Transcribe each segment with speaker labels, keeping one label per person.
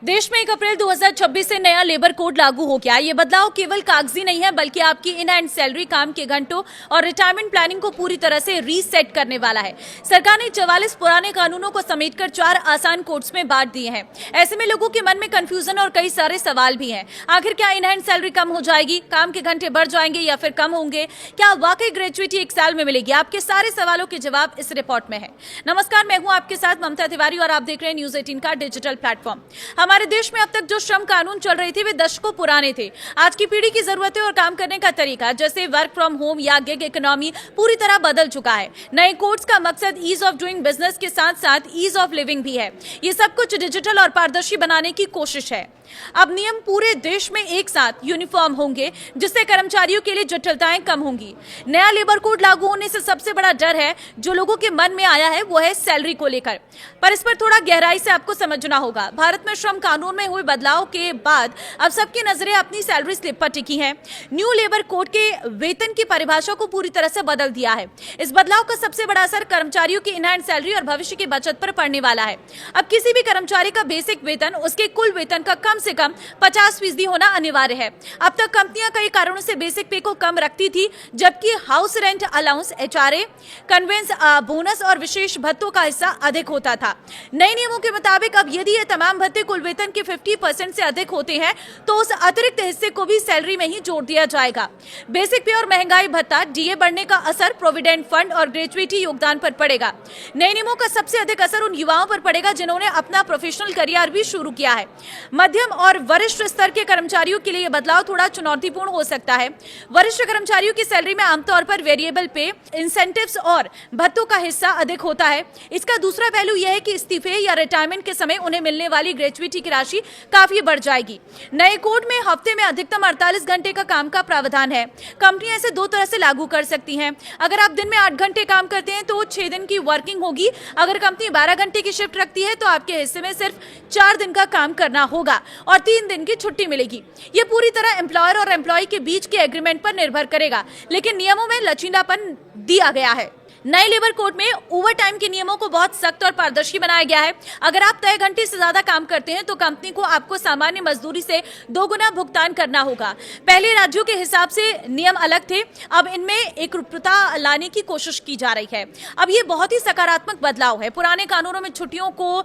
Speaker 1: देश में 1 अप्रैल 2026 से नया लेबर कोड लागू हो गया। ये बदलाव केवल कागजी नहीं है बल्कि आपकी इन हैंड सैलरी, काम के घंटों और रिटायरमेंट प्लानिंग को पूरी तरह से रीसेट करने वाला है। सरकार ने 44 पुराने कानूनों को समेटकर 4 आसान कोड्स में बांट दिए हैं। ऐसे में लोगों के मन में कंफ्यूजन और कई सारे सवाल भी हैं। आखिर क्या इन हैंड सैलरी कम हो जाएगी, काम के घंटे बढ़ जाएंगे या फिर कम होंगे, क्या वाकई ग्रेजुएटी 1 साल में मिलेगी? आपके सारे सवालों के जवाब इस रिपोर्ट में है। नमस्कार, मैं हूं आपके साथ ममता तिवारी और आप देख रहे हैं न्यूज 18 का डिजिटल प्लेटफॉर्म। हमारे देश में अब तक जो श्रम कानून चल रहे थे वे दशकों पुराने थे। आज की पीढ़ी की जरूरतें और काम करने का तरीका, जैसे वर्क फ्रॉम होम या गिग इकोनॉमी, पूरी तरह बदल चुका है। नए कोड्स का मकसद ईज ऑफ डूइंग बिजनेस के साथ साथ ईज ऑफ लिविंग भी है। ये सब कुछ डिजिटल और पारदर्शी बनाने की कोशिश है। अब नियम पूरे देश में एक साथ यूनिफॉर्म होंगे, जिससे कर्मचारियों के लिए जटिलताएं कम होंगी। नया लेबर कोड लागू होने से सबसे बड़ा डर है जो लोगों के मन में आया है वो है सैलरी को लेकर। पर इस पर थोड़ा गहराई से आपको समझना होगा। भारत में श्रम कानून में हुए बदलाव के बाद अब सबकी नजरें अपनी सैलरी स्लिप पर टिकी हैं। न्यू लेबर कोड के वेतन की परिभाषा को पूरी तरह से बदल दिया है। इस बदलाव का सबसे बड़ा असर कर्मचारियों की इन हैंड सैलरी और भविष्य की बचत पर पड़ने वाला है। अब किसी भी कर्मचारी का बेसिक वेतन उसके कुल वेतन का कम से कम 50% होना अनिवार्य है। अब तक कंपनियां कई कारणों से बेसिक पे को कम रखती थी, जबकि house rent allowance, HRA, conveyance bonus और विशेष भत्तों का हिस्सा अधिक होता था। नए नियमों के मुताबिक अब यदि ये तमाम भत्ते कुल वेतन के 50% से अधिक होते हैं तो उस अतिरिक्त हिस्से को भी सैलरी में ही जोड़ दिया जाएगा। बेसिक पे और महंगाई भत्ता, डीए बढ़ने का असर प्रोविडेंट फंड और ग्रेजुएटी योगदान पर पड़ेगा। नए नियमों का सबसे अधिक असर उन युवाओं पर पड़ेगा जिन्होंने अपना प्रोफेशनल करियर भी शुरू किया है। मध्यम और वरिष्ठ स्तर के कर्मचारियों के लिए यह बदलाव थोड़ा चुनौतीपूर्ण हो सकता है। वरिष्ठ कर्मचारियों की सैलरी में आमतौर पर वेरिएबल पे, इंसेंटिव्स और भत्तों का हिस्सा अधिक होता है। इसका दूसरा पहलू यह है कि इस्तीफे या रिटायरमेंट के समय उन्हें मिलने वाली ग्रेजुएटी की राशि काफी बढ़ जाएगी। नए कोड में हफ्ते में अधिकतम 48 घंटे का काम का प्रावधान है। कंपनियां इसे 2 तरह से लागू कर सकती हैं। अगर आप दिन में 8 घंटे काम करते हैं तो 6 दिन की वर्किंग होगी। अगर कंपनी 12 घंटे की शिफ्ट रखती है तो आपके हिस्से में सिर्फ 4 दिन का काम करना होगा और 3 दिन की छुट्टी मिलेगी। ये पूरी तरह एम्प्लॉयर और एम्प्लॉय के बीच के एग्रीमेंट पर निर्भर करेगा, लेकिन नियमों में लचीलापन दिया गया है। नए लेबर कोड में ओवर टाइम के नियमों को बहुत सख्त और पारदर्शी बनाया गया है। अगर आप तय घंटे से ज्यादा काम करते हैं तो कंपनी को आपको सामान्य मजदूरी से 2 गुना भुगतान करना होगा। पहले राज्यों के हिसाब से नियम अलग थे, अब इनमें एकरूपता लाने की कोशिश की जा रही है। अब ये बहुत ही सकारात्मक बदलाव है। पुराने कानूनों में छुट्टियों को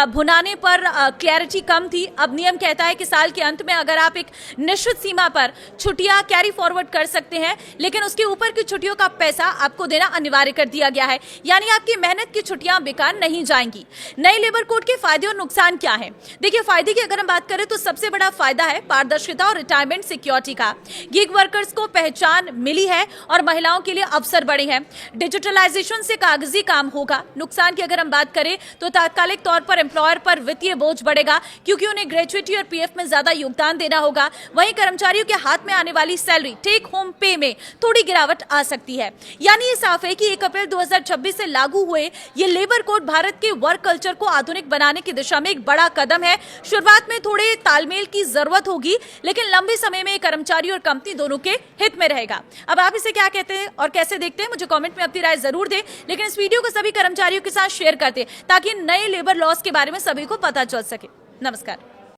Speaker 1: भुनाने पर क्लैरिटी कम थी। अब नियम कहता है कि साल के अंत में अगर आप एक निश्चित सीमा पर छुट्टियां कैरी फॉरवर्ड कर सकते हैं, लेकिन उसके ऊपर की छुट्टियों का पैसा आपको देना अनिवार्य दिया गया है, यानी आपकी मेहनत की छुट्टियां बेकार नहीं जाएंगी। नए लेबर कोड के फायदे और नुकसान क्या हैं? देखिए, फायदे की अगर हम बात करें तो सबसे बड़ा फायदा है पारदर्शिता और रिटायरमेंट सिक्योरिटी का। गिग वर्कर्स को पहचान मिली है और महिलाओं के लिए अवसर बढ़े हैं। डिजिटलाइजेशन से कागजी काम होगा। नुकसान की अगर हम बात करें तो तात्कालिक तौर पर एम्प्लॉयर पर वित्तीय बोझ बढ़ेगा, क्योंकि उन्हें ग्रेजुएटी और पीएफ में ज्यादा योगदान देना होगा। वहीं कर्मचारियों के हाथ में आने वाली सैलरी, टेक होम पे में थोड़ी गिरावट आ सकती है। यानी ये साफ है कि 1 अप्रैल 2026 से लागू हुए ये लेबर कोड भारत के वर्क कल्चर को आधुनिक बनाने की दिशा में एक बड़ा कदम है। शुरुआत में थोड़े तालमेल की जरूरत होगी, लेकिन लंबे समय में कर्मचारी और कंपनी दोनों के हित में रहेगा। अब आप इसे क्या कहते हैं और कैसे देखते हैं, मुझे कमेंट में अपनी राय जरूर दें, लेकिन इस वीडियो को सभी कर्मचारियों के साथ शेयर करते ताकि नए लेबर लॉज के बारे में सभी को पता चल सके। नमस्कार।